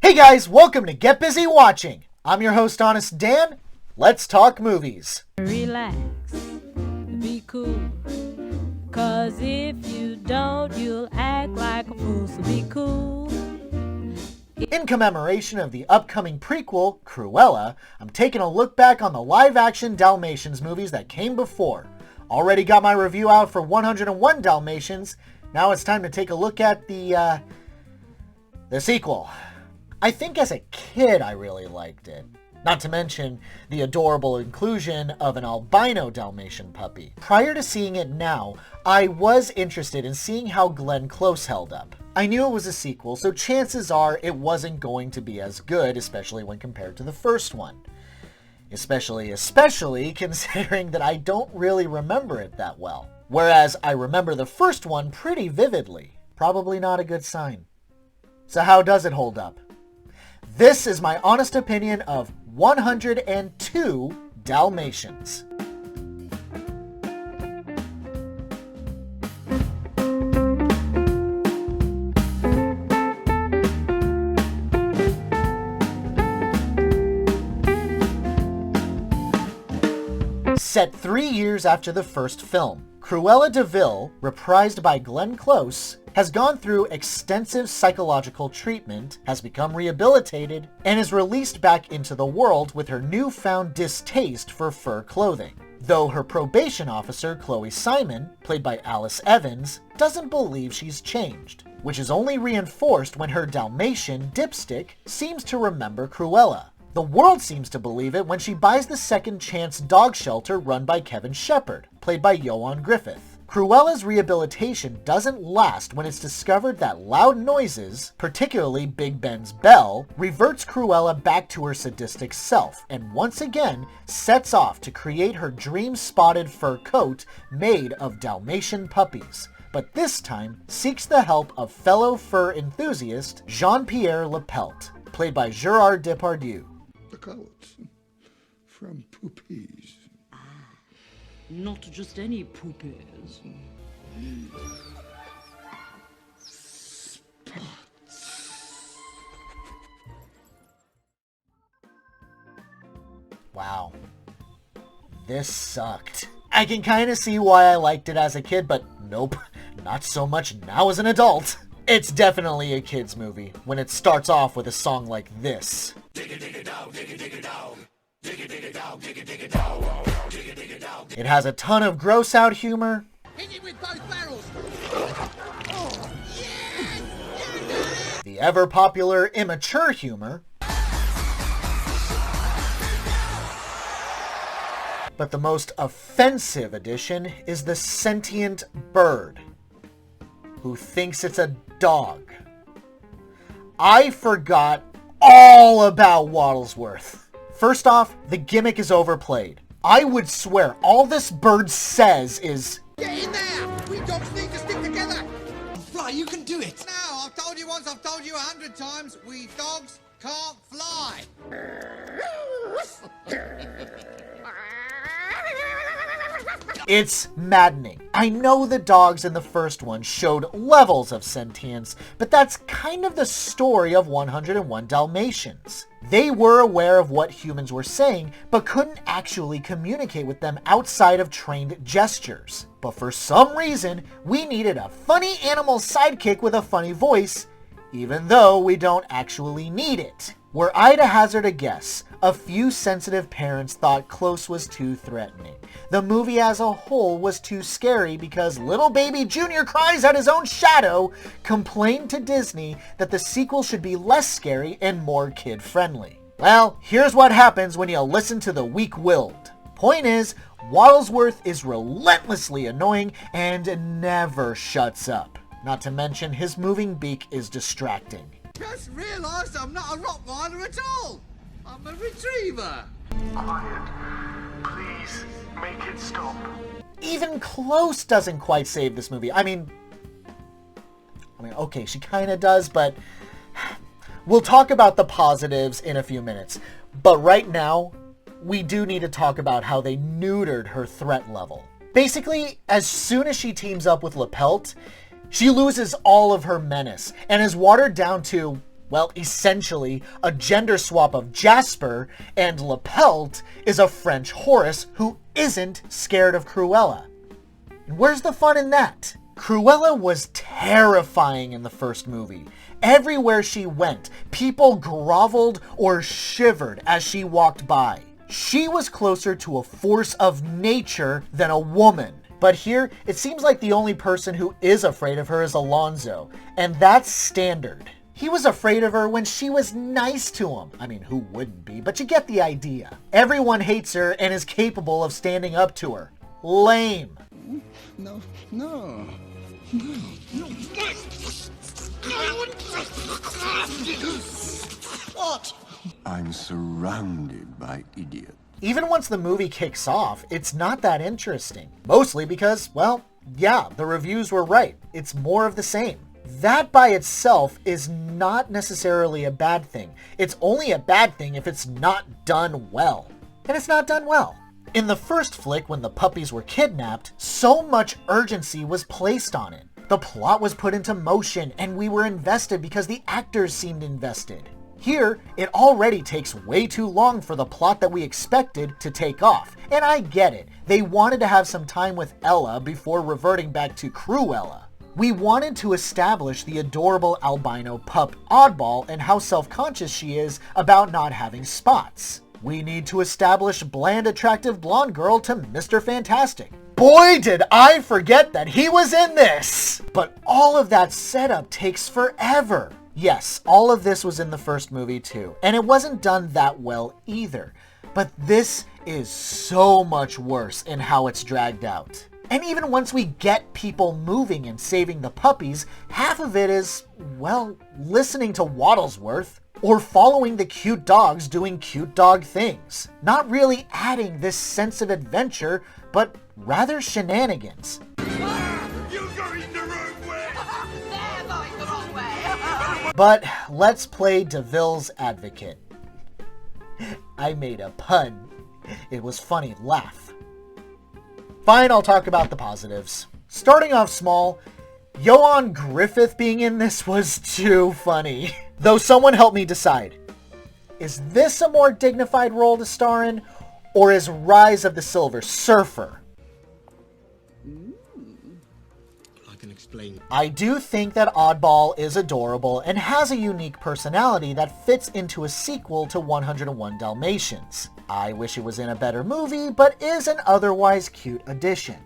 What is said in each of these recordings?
Hey guys, welcome to Get Busy Watching. I'm your host, Honest Dan. Let's talk movies. Relax, be cool, cause if you don't, you'll act like a fool, so be cool. In commemoration of the upcoming prequel, Cruella, I'm taking a look back on the live-action Dalmatians movies that came before. Already got my review out for 101 Dalmatians. Now it's time to take a look at the sequel. I think as a kid I really liked it. Not to mention the adorable inclusion of an albino Dalmatian puppy. Prior to seeing it now, I was interested in seeing how Glenn Close held up. I knew it was a sequel, so chances are it wasn't going to be as good, especially when compared to the first one. Especially considering that I don't really remember it that well. Whereas I remember the first one pretty vividly. Probably not a good sign. So how does it hold up? This is my honest opinion of 102 Dalmatians. Set 3 years after the first film, Cruella de Vil, reprised by Glenn Close, has gone through extensive psychological treatment, has become rehabilitated, and is released back into the world with her newfound distaste for fur clothing. Though her probation officer, Chloe Simon, played by Alice Evans, doesn't believe she's changed, which is only reinforced when her Dalmatian, Dipstick, seems to remember Cruella. The world seems to believe it when she buys the Second Chance dog shelter run by Kevin Shepard, played by Ioan Gruffudd. Cruella's rehabilitation doesn't last when it's discovered that loud noises, particularly Big Ben's bell, reverts Cruella back to her sadistic self, and once again sets off to create her dream-spotted fur coat made of Dalmatian puppies, but this time seeks the help of fellow fur enthusiast Jean-Pierre Lepelt, played by Gerard Depardieu. The coats from poopies. Not just any poopies. Wow. This sucked. I can kind of see why I liked it as a kid, but nope, not so much now as an adult. It's definitely a kid's movie when it starts off with a song like this. It has a ton of gross out humor. Hit it with both barrels. Oh, yes! You did it! The ever popular immature humor. But the most offensive addition is the sentient bird, who thinks it's a dog. I forgot all about Waddlesworth. First off, the gimmick is overplayed. I would swear all this bird says is, Get in there! We dogs need to stick together! Right, you can do it. No, I've told you once, I've told you 100 times, we dogs can't fly! It's maddening. I know the dogs in the first one showed levels of sentience, but that's kind of the story of 101 Dalmatians. They were aware of what humans were saying, but couldn't actually communicate with them outside of trained gestures. But for some reason, we needed a funny animal sidekick with a funny voice, even though we don't actually need it. Were I to hazard a guess, a few sensitive parents thought Close was too threatening. The movie as a whole was too scary because little baby Junior cries at his own shadow, complained to Disney that the sequel should be less scary and more kid-friendly. Well, here's what happens when you listen to the weak-willed. Point is, Waddlesworth is relentlessly annoying and never shuts up. Not to mention his moving beak is distracting. Just realised I'm not a Rottweiler at all! I'm a retriever! Quiet. Please, make it stop. Even Close doesn't quite save this movie. I mean, okay, she kind of does, but we'll talk about the positives in a few minutes. But right now, we do need to talk about how they neutered her threat level. Basically, as soon as she teams up with Lepelt, she loses all of her menace and is watered down to Well, essentially, a gender swap of Jasper, and Lapelt is a French Horace who isn't scared of Cruella. And where's the fun in that? Cruella was terrifying in the first movie. Everywhere she went, people groveled or shivered as she walked by. She was closer to a force of nature than a woman. But here, it seems like the only person who is afraid of her is Alonzo, and that's standard. He was afraid of her when she was nice to him. I mean, who wouldn't be? But you get the idea. Everyone hates her and is capable of standing up to her. Lame. No, no. What? I'm surrounded by idiots. Even once the movie kicks off, it's not that interesting. Mostly because, well, yeah, the reviews were right. It's more of the same. That by itself is not necessarily a bad thing. It's only a bad thing if it's not done well. And it's not done well. In the first flick, when the puppies were kidnapped, so much urgency was placed on it. The plot was put into motion, and we were invested because the actors seemed invested. Here, it already takes way too long for the plot that we expected to take off. And I get it. They wanted to have some time with Ella before reverting back to Cruella. We wanted to establish the adorable albino pup Oddball and how self-conscious she is about not having spots. We need to establish bland, attractive blonde girl to Mr. Fantastic. Boy, did I forget that he was in this! But all of that setup takes forever. Yes, all of this was in the first movie too, and it wasn't done that well either. But this is so much worse in how it's dragged out. And even once we get people moving and saving the puppies, half of it is, well, listening to Waddlesworth or following the cute dogs doing cute dog things. Not really adding this sense of adventure, but rather shenanigans. You're going the wrong way! They're going the wrong way. But let's play DeVille's advocate. I made a pun. It was funny, laugh. Fine, I'll talk about the positives. Starting off small, Ioan Gruffudd being in this was too funny. Though someone help me decide. Is this a more dignified role to star in, or is Rise of the Silver Surfer? I can explain. I do think that Oddball is adorable and has a unique personality that fits into a sequel to 101 Dalmatians. I wish it was in a better movie, but is an otherwise cute addition.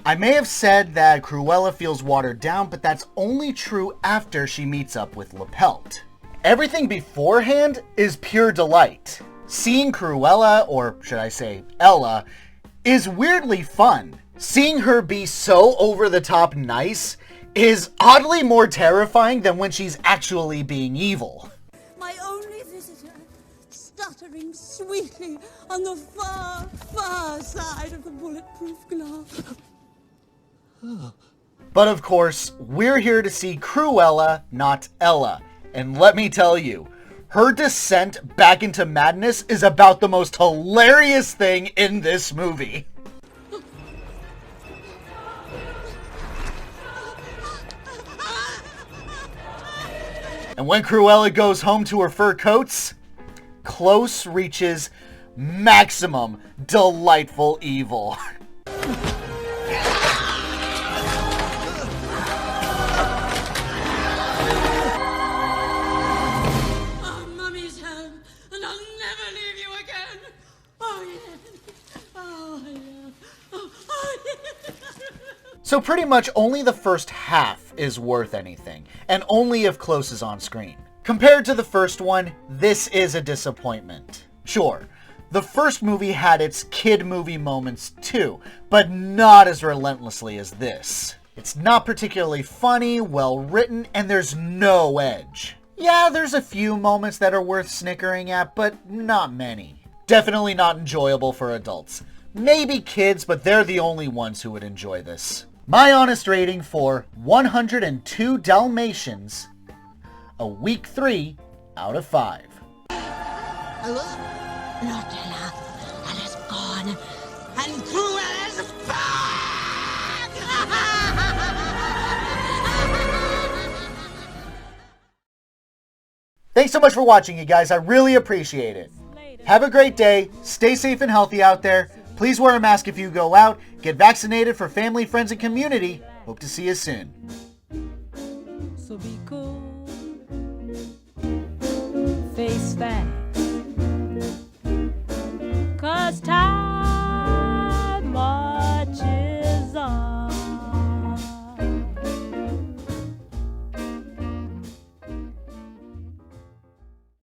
I may have said that Cruella feels watered down, but that's only true after she meets up with Lapelt. Everything beforehand is pure delight. Seeing Cruella, or should I say Ella, is weirdly fun. Seeing her be so over-the-top nice is oddly more terrifying than when she's actually being evil. My only visitor, stuttering sweetly on the far, far side of the bulletproof glass. But of course, we're here to see Cruella, not Ella. And let me tell you, her descent back into madness is about the most hilarious thing in this movie. And when Cruella goes home to her fur coats, Close reaches maximum delightful evil. Oh, Mummy's home, and I'll never leave you again. Oh, yeah. Oh, yeah. Oh, yeah. So pretty much only the first half is worth anything, and only if Close is on screen. Compared to the first one, this is a disappointment. Sure, the first movie had its kid movie moments too, but not as relentlessly as this. It's not particularly funny, well written, and there's no edge. Yeah, there's a few moments that are worth snickering at, but not many. Definitely not enjoyable for adults. Maybe kids, but they're the only ones who would enjoy this. My honest rating for 102 Dalmatians, a weak 3 out of 5. Not Ella. Ella's gone. And Cruella's back! Thanks so much for watching, you guys. I really appreciate it. Have a great day. Stay safe and healthy out there. Please wear a mask if you go out. Get vaccinated for family, friends, and community. Hope to see you soon. So be cool. Face facts.